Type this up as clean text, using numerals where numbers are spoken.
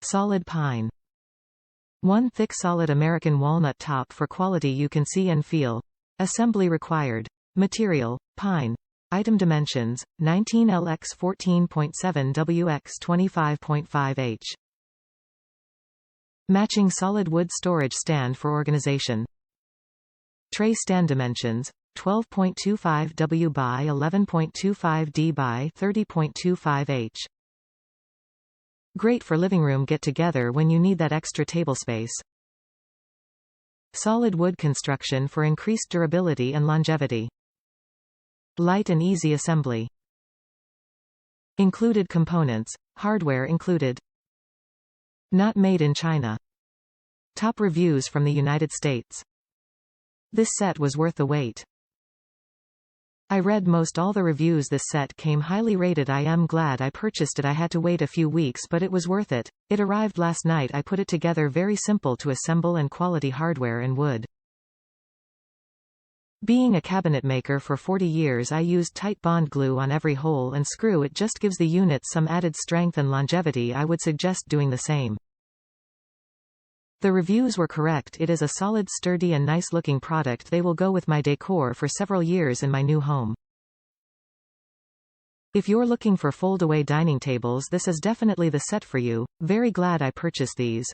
Solid pine. 1 thick solid American walnut top for quality you can see and feel. Assembly required. Material, pine. Item dimensions, 19L x 14.7 W x 25.5 H. Matching solid wood storage stand for organization. Tray stand dimensions, 12.25 W by 11.25 D by 30.25 H. Great for living room get-together when you need that extra table space. Solid wood construction for increased durability and longevity. Light and easy assembly. Included components, hardware included. Not made in China. Top reviews from the United States. This set was worth the wait. I read most all the reviews. This set came highly rated. I am glad I purchased it. I had to wait a few weeks, but it was worth it. It arrived last night. I put it together. Very simple to assemble and quality hardware and wood. Being a cabinet maker for 40 years, I used tite bond glue on every hole and screw. It just gives the unit some added strength and longevity. I would suggest doing the same. The reviews were correct. It is a solid, sturdy and nice looking product. They will go with my decor for several years in my new home. If you're looking for fold-away dining tables, this is definitely the set for you. Very glad I purchased these.